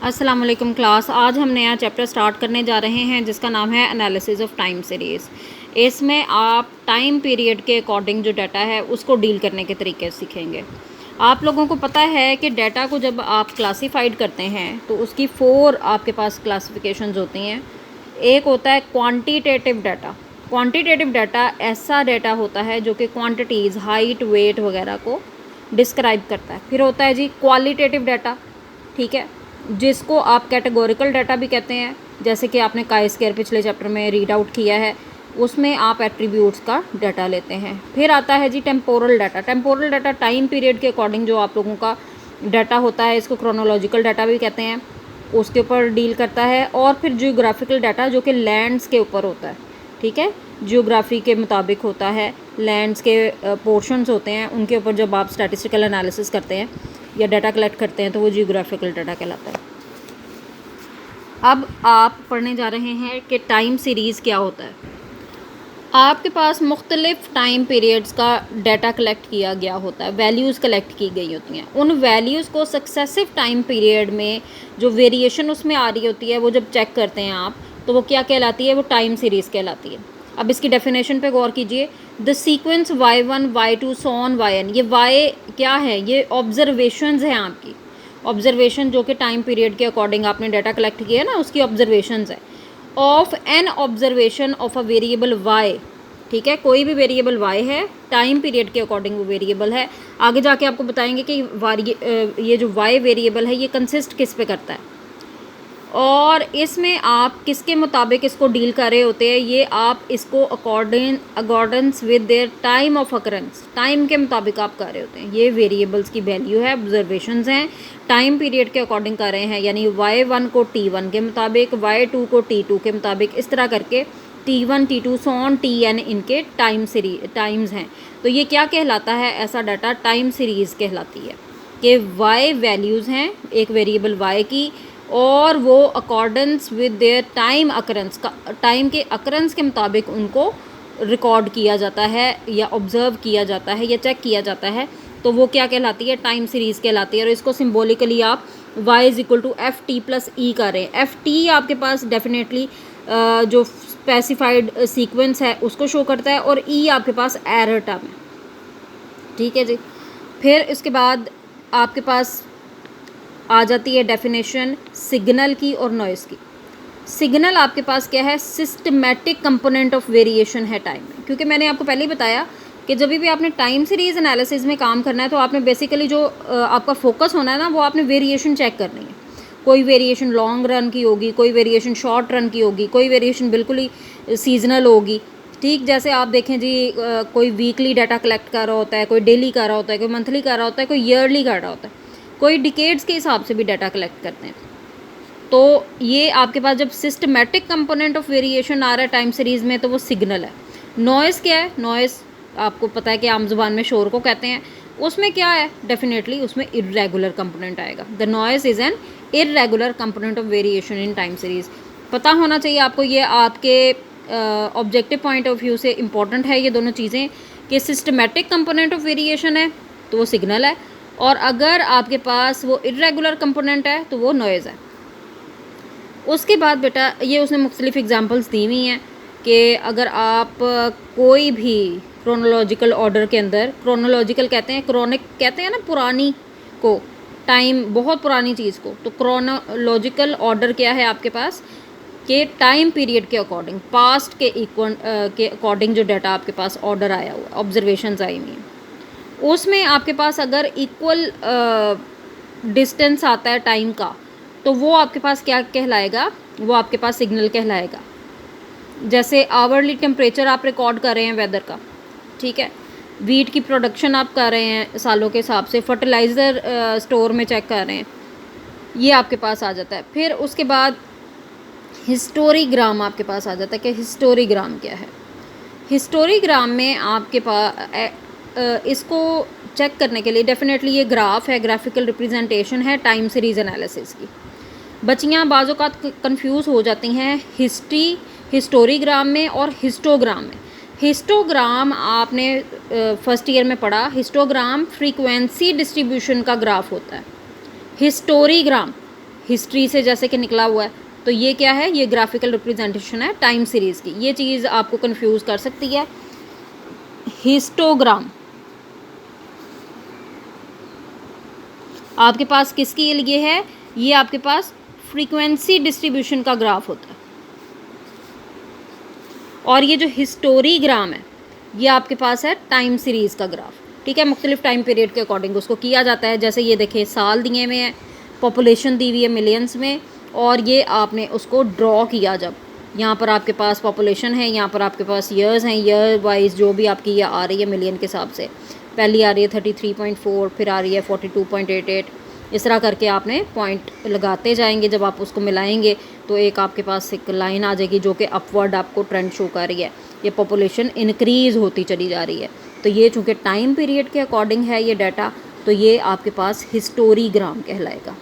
अस्सलाम वालेकुम क्लास। आज हम नया चैप्टर स्टार्ट करने जा रहे हैं जिसका नाम है एनालिसिस ऑफ टाइम सीरीज़। इसमें आप टाइम पीरियड के अकॉर्डिंग जो डाटा है उसको डील करने के तरीके सीखेंगे। आप लोगों को पता है कि डाटा को जब आप क्लासीफाइड करते हैं तो उसकी 4 आपके पास क्लासिफिकेशंस होती हैं। एक होता है क्वांटिटेटिव डाटा। क्वांटिटेटिव डाटा ऐसा डाटा होता है जो कि क्वांटिटीज़, हाइट, वेट वगैरह को डिस्क्राइब करता है। फिर होता है जी क्वालिटेटिव डाटा, ठीक है, जिसको आप कैटेगोरिकल डाटा भी कहते हैं, जैसे कि आपने काई स्क्वायर पिछले चैप्टर में रीड आउट किया है, उसमें आप एट्रीब्यूट्स का डाटा लेते हैं। फिर आता है जी temporal data. Temporal data time period के अकॉर्डिंग जो आप लोगों का डाटा होता है, इसको क्रोनोलॉजिकल डाटा भी कहते हैं, उसके ऊपर डील करता है। और फिर जियोग्राफिकल डाटा जो कि लैंड्स के ऊपर होता है, ठीक है, जियोग्राफी के मुताबिक होता है, लैंड्स के पोर्शंस होते हैं, उनके ऊपर जब आप स्टैटिस्टिकल एनालिसिस करते हैं या डाटा कलेक्ट करते हैं तो वो जियोग्राफिकल डाटा कहलाता है। अब आप पढ़ने जा रहे हैं कि टाइम सीरीज़ क्या होता है। आपके पास मुख्तलिफ़ टाइम पीरियड्स का डाटा कलेक्ट किया गया होता है, वैल्यूज़ कलेक्ट की गई होती हैं। उन वैल्यूज़ को सक्सेसिव टाइम पीरियड में जो वेरिएशन उसमें आ रही होती है वो जब चेक करते हैं आप, तो वो क्या कहलाती है? वो टाइम सीरीज़ कहलाती है। अब इसकी डेफिनेशन पे गौर कीजिए। The sequence y1 y2 so on yn, ये y क्या है? ये ऑब्जर्वेशंस हैं आपकी। ऑब्जर्वेशन जो कि टाइम पीरियड के अकॉर्डिंग आपने डाटा कलेक्ट किया है ना, उसकी ऑब्जर्वेशंस है। Of an observation of a variable y, ठीक है, कोई भी वेरिएबल y है, टाइम पीरियड के अकॉर्डिंग वो वेरिएबल है। आगे जाके आपको बताएंगे कि ये जो y वेरिएबल है ये कंसिस्ट किस पे करता है, और इसमें आप किसके मुताबिक इसको डील कर रहे होते हैं। ये आप इसको accordance with their time of occurrence, time के मुताबिक आप कर रहे होते हैं। ये वेरिएबल्स की वैल्यू है, ऑब्जर्वेशंस हैं, टाइम पीरियड के अकॉर्डिंग कर रहे हैं, यानी y1 को t1 के मुताबिक, y2 को t2 के मुताबिक, इस तरह करके t1 t2 so on tn इनके टाइम्स हैं। तो ये क्या कहलाता है? ऐसा डाटा टाइम सीरीज़ कहलाती है कि y वैल्यूज़ हैं एक वेरिएबल y की, और वो accordance with their time occurrence का, टाइम के अकरेंस के मुताबिक उनको रिकॉर्ड किया जाता है या ऑब्ज़र्व किया जाता है या चेक किया जाता है। तो वो क्या कहलाती है? टाइम सीरीज़ कहलाती है। और इसको सिम्बोलिकली आप y is equal to F T plus E कर रहे हैं। एफ टी आपके पास डेफिनेटली जो स्पेसिफाइड सीक्वेंस है उसको शो करता है, और ई आपके पास एरर टर्म है, ठीक है जी। फिर इसके बाद आपके पास आ जाती है डेफिनेशन सिग्नल की और नॉइज़ की। सिग्नल आपके पास क्या है? सिस्टमेटिक कंपोनेंट ऑफ वेरिएशन है टाइम में, क्योंकि मैंने आपको पहले ही बताया कि जब भी आपने टाइम सीरीज़ एनालिसिस में काम करना है तो आपने बेसिकली जो आपका फोकस होना है ना, वो आपने वेरिएशन चेक करनी है। कोई वेरिएशन लॉन्ग रन की होगी, कोई वेरिएशन शॉर्ट रन की होगी, कोई वेरिएशन बिल्कुल ही सीजनल होगी। ठीक, जैसे आप देखें जी, कोई वीकली डाटा कलेक्ट कर रहा होता है, कोई डेली कर रहा होता है, कोई मंथली कर रहा होता है, कोई ईयरली कर रहा होता है, कोई डिकेड्स के हिसाब से भी डाटा कलेक्ट करते हैं। तो ये आपके पास जब सिस्टमेटिक कंपोनेंट ऑफ वेरिएशन आ रहा है टाइम सीरीज़ में तो वो सिग्नल है। नॉइज़ क्या है? नॉइज़ आपको पता है कि आम जुबान में शोर को कहते हैं। उसमें क्या है? डेफिनेटली उसमें इर्रेगुलर कंपोनेंट आएगा। The noise is an irregular component of variation in time series. पता होना चाहिए आपको, ये आपके ऑब्जेक्टिव पॉइंट ऑफ व्यू से इम्पॉर्टेंट है ये दोनों चीज़ें, कि सिस्टमेटिक कंपोनेंट ऑफ वेरिएशन है तो वो सिग्नल है, और अगर आपके पास वो इर्रेगुलर कंपोनेंट है तो वो नॉइज़ है। उसके बाद बेटा ये उसने मुख्तलिफ एग्जांपल्स दी हुई हैं कि अगर आप कोई भी क्रोनोलॉजिकल ऑर्डर के अंदर, क्रोनोलॉजिकल कहते हैं, क्रोनिक कहते हैं ना पुरानी को, टाइम बहुत पुरानी चीज़ को, तो क्रोनोलॉजिकल ऑर्डर क्या है आपके पास कि टाइम पीरियड के अकॉर्डिंग, पास्ट के अकॉर्डिंग जो डाटा आपके पास ऑर्डर आया हुआ, ऑब्जर्वेशंस आई हुई हैं, उसमें आपके पास अगर इक्वल डिस्टेंस आता है टाइम का तो वो आपके पास क्या कहलाएगा? वो आपके पास सिग्नल कहलाएगा। जैसे आवरली टेम्परेचर आप रिकॉर्ड कर रहे हैं वेदर का, ठीक है, वीट की प्रोडक्शन आप कर रहे हैं सालों के हिसाब से, फर्टिलाइज़र स्टोर में चेक कर रहे हैं, ये आपके पास आ जाता है। फिर उसके बाद हिस्टोरीग्राम आपके पास आ जाता है कि हिस्टोरीग्राम क्या है। हिस्टोरीग्राम में आपके पास इसको चेक करने के लिए डेफिनेटली ये ग्राफ है, ग्राफिकल रिप्रेजेंटेशन है टाइम सीरीज़ एनालिसिस की। बच्चियाँ बाज़ औक़ात कंफ्यूज हो जाती हैं हिस्टोरीग्राम में और हिस्टोग्राम में। हिस्टोग्राम आपने फर्स्ट ईयर में पढ़ा, हिस्टोग्राम फ्रीक्वेंसी डिस्ट्रीब्यूशन का ग्राफ होता है। हिस्ट्री से जैसे कि निकला हुआ है, तो ये क्या है, ये ग्राफिकल रिप्रेजेंटेशन है टाइम सीरीज़ की। ये चीज़ आपको कंफ्यूज कर सकती है। हिस्टोग्राम आपके पास किसके लिए है, ये आपके पास फ्रीक्वेंसी डिस्ट्रीब्यूशन का ग्राफ होता है। और ये जो हिस्टोरीग्राम है ये आपके पास है टाइम सीरीज़ का ग्राफ, ठीक है। मुख्तलिफ टाइम पीरियड के अकॉर्डिंग उसको किया जाता है। जैसे ये देखिए साल दिए हुए हैं, पॉपुलेशन दी हुई है मिलियंस में, और ये आपने उसको ड्रॉ किया। जब यहाँ पर आपके पास पॉपुलेशन है, यहाँ पर आपके पास ईयर्स हैं, ईयर वाइज जो भी आपकी ये आ रही है मिलियन के हिसाब से, पहली आ रही है 33.4, फिर आ रही है 42.88, इस तरह करके आपने पॉइंट लगाते जाएंगे। जब आप उसको मिलाएंगे तो एक आपके पास एक लाइन आ जाएगी जो कि अपवर्ड आपको ट्रेंड शो कर रही है। ये पॉपुलेशन इंक्रीज़ होती चली जा रही है। तो ये चूँकि टाइम पीरियड के अकॉर्डिंग है ये डाटा, तो ये आपके पास हिस्टोरीग्राम कहलाएगा।